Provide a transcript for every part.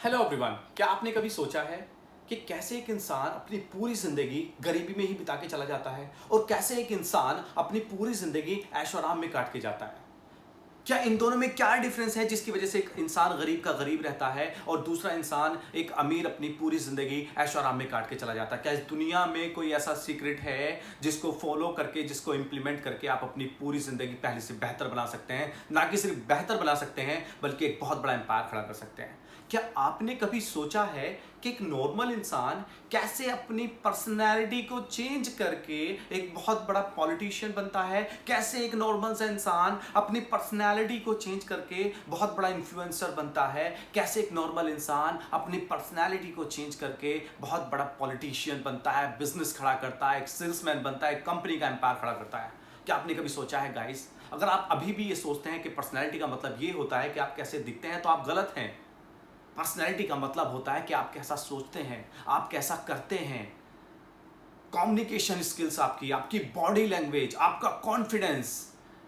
Hello everyone, क्या आपने कभी सोचा है कि कैसे एक इंसान अपनी पूरी जिंदगी गरीबी में ही बिता के चला जाता है और कैसे एक इंसान अपनी पूरी जिंदगी ऐशो आराम में काट के जाता है। क्या इन दोनों में क्या डिफरेंस है जिसकी वजह से एक इंसान गरीब का गरीब रहता है और दूसरा इंसान एक अमीर अपनी पूरी जिंदगी ऐशो आराम में काट के चला जाता है? क्या इस दुनिया में कोई ऐसा सीक्रेट है जिसको फॉलो करके, जिसको इंप्लीमेंट करके आप अपनी पूरी जिंदगी पहले से बेहतर बना सकते हैं? ना कि सिर्फ बेहतर बना सकते हैं बल्कि एक बहुत बड़ा एम्पायर खड़ा कर सकते हैं। क्या आपने कभी सोचा है कि एक नॉर्मल इंसान कैसे अपनी पर्सनैलिटी को चेंज करके एक बहुत बड़ा पॉलिटिशियन बनता है? कैसे एक नॉर्मल सा इंसान अपनी पर्सनैलिटी को चेंज करके बहुत बड़ा इन्फ्लुएंसर बनता है? कैसे एक नॉर्मल इंसान अपनी पर्सनैलिटी को चेंज करके बहुत बड़ा पॉलिटिशियन बनता है, बिजनेस खड़ा करता है, एक सेल्समैन बनता है, एक कंपनी का एम्पायर खड़ा करता है? क्या आपने कभी सोचा है गाइस? अगर आप अभी भी ये सोचते हैं कि पर्सनैलिटी का मतलब ये होता है कि आप कैसे दिखते हैं, तो आप गलत हैं। पर्सनैलिटी का मतलब होता है कि आप कैसा सोचते हैं, आप कैसा करते हैं, कम्युनिकेशन स्किल्स आपकी, आपकी बॉडी लैंग्वेज, आपका कॉन्फिडेंस,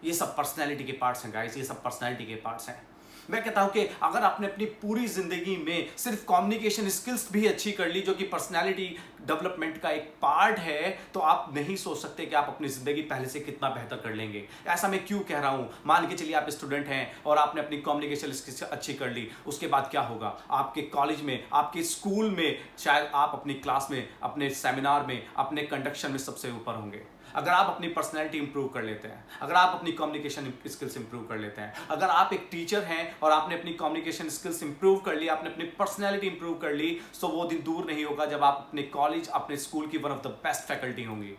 ये सब पर्सनैलिटी के पार्ट्स हैं गाइस, ये सब पर्सनैलिटी के पार्ट्स हैं। मैं कहता हूं कि अगर आपने अपनी पूरी जिंदगी में सिर्फ कम्युनिकेशन स्किल्स भी अच्छी कर ली, जो कि पर्सनैलिटी डेवलपमेंट का एक पार्ट है, तो आप नहीं सोच सकते कि आप अपनी जिंदगी पहले से कितना बेहतर कर लेंगे। ऐसा मैं क्यों कह रहा हूं? मान के चलिए आप स्टूडेंट हैं और आपने अपनी कम्युनिकेशन स्किल्स अच्छी कर ली, उसके बाद क्या होगा? आपके कॉलेज में, आपके स्कूल में, शायद आप अपनी क्लास में, अपने सेमिनार में, अपने कंडक्शन में सबसे ऊपर होंगे। अगर आप अपनी पर्सनैलिटी इंप्रूव कर लेते हैं, अगर आप अपनी कम्युनिकेशन स्किल्स इंप्रूव कर लेते हैं, अगर आप एक टीचर हैं और आपने अपनी कम्युनिकेशन स्किल्स इंप्रूव कर ली, आपने अपनी पर्सनैलिटी इंप्रूव कर ली, तो वो दिन दूर नहीं होगा जब आप अपने कॉलेज, अपने स्कूल की one of the best faculty होंगी।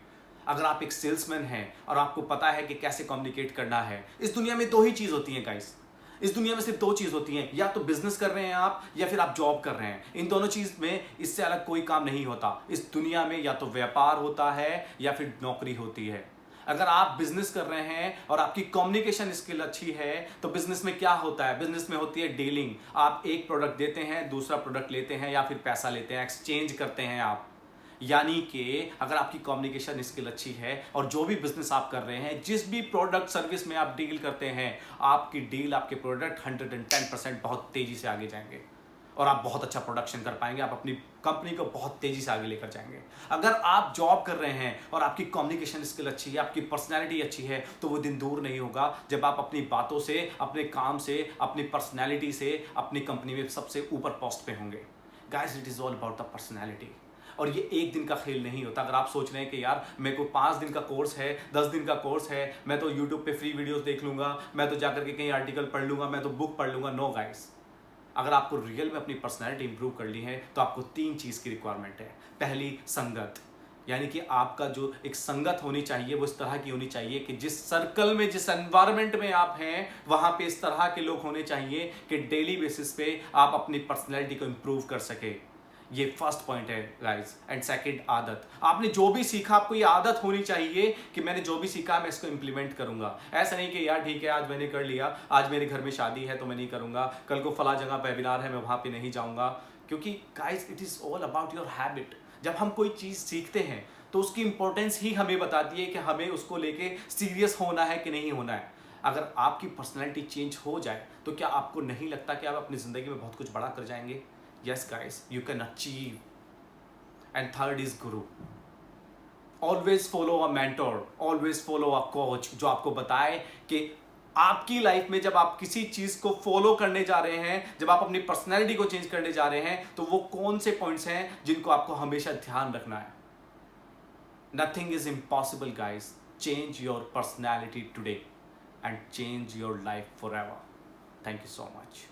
अगर आप एक सेल्समैन हैं और आपको पता है कि कैसे कम्युनिकेट करना है, इस दुनिया में दो ही चीज होती है गाइस। इस दुनिया में सिर्फ दो चीज होती हैं, या तो बिजनेस कर रहे हैं आप या फिर आप जॉब कर रहे हैं। इन दोनों चीज में इससे अलग कोई काम नहीं होता। इस दुनिया में या तो व्यापार होता है या फिर नौकरी होती है। अगर आप बिजनेस कर रहे हैं और आपकी कम्युनिकेशन स्किल अच्छी है, तो बिजनेस में क्या होता है? बिजनेस में होती है डीलिंग। आप एक प्रोडक्ट देते हैं, दूसरा प्रोडक्ट लेते हैं या फिर पैसा लेते हैं, एक्सचेंज करते हैं आप। यानी कि अगर आपकी कम्युनिकेशन स्किल अच्छी है और जो भी बिजनेस आप कर रहे हैं, जिस भी प्रोडक्ट सर्विस में आप डील करते हैं, आपकी डील, आपके प्रोडक्ट 110% बहुत तेजी से आगे जाएंगे और आप बहुत अच्छा प्रोडक्शन कर पाएंगे। आप अपनी कंपनी को बहुत तेजी से आगे लेकर जाएंगे। अगर आप जॉब कर रहे हैं और आपकी कम्युनिकेशन स्किल अच्छी है, आपकी पर्सनैलिटी अच्छी है, तो वो दिन दूर नहीं होगा जब आप अपनी बातों से, अपने काम से, अपनी पर्सनैलिटी से अपनी कंपनी में सबसे ऊपर पोस्ट पे होंगे। Guys, it is all about the personality. और ये एक दिन का खेल नहीं होता। अगर आप सोच रहे हैं कि यार मेरे को 5 दिन का कोर्स है, 10 दिन का कोर्स है, मैं तो यूट्यूब पे फ्री वीडियोस देख लूंगा, मैं तो जाकर के कहीं आर्टिकल पढ़ लूंगा, मैं तो बुक पढ़ लूंगा। नो गाइस, अगर आपको रियल में अपनी पर्सनैलिटी इंप्रूव कर ली है, तो आपको 3 चीज़ की रिक्वायरमेंट है। पहली, संगत। यानी कि आपका जो एक संगत होनी चाहिए वो इस तरह की होनी चाहिए कि जिस सर्कल में, जिस एनवायरनमेंट में आप हैं, वहां पे इस तरह के लोग होने चाहिए कि डेली बेसिस पे आप अपनी पर्सनैलिटी को इंप्रूव कर सके। ये फर्स्ट पॉइंट है गाइस। एंड सेकंड, आदत। आपने जो भी सीखा, आपको ये आदत होनी चाहिए कि मैंने जो भी सीखा मैं इसको इंप्लीमेंट करूंगा। ऐसा नहीं कि यार ठीक है, आज मैंने कर लिया, आज मेरे घर में शादी है तो मैं नहीं करूंगा, कल को फला जगह वेबिनार है मैं वहां पे नहीं जाऊंगा। क्योंकि guys, it is all about your habit. जब हम कोई चीज सीखते हैं तो उसकी इंपॉर्टेंस ही हमें बताती है कि हमें उसको लेके सीरियस होना है कि नहीं होना है। अगर आपकी पर्सनैलिटी चेंज हो जाए तो क्या आपको नहीं लगता कि आप अपनी जिंदगी में बहुत कुछ बड़ा कर जाएंगे? Yes guys, you can achieve. And third is guru. Always follow a mentor, always follow a coach जो आपको बताए कि आपकी लाइफ में जब आप किसी चीज को फॉलो करने जा रहे हैं, जब आप अपनी पर्सनैलिटी को चेंज करने जा रहे हैं, तो वो कौन से पॉइंट्स हैं जिनको आपको हमेशा ध्यान रखना है। Nothing is impossible guys. Change your personality today and change your life forever. Thank you so much.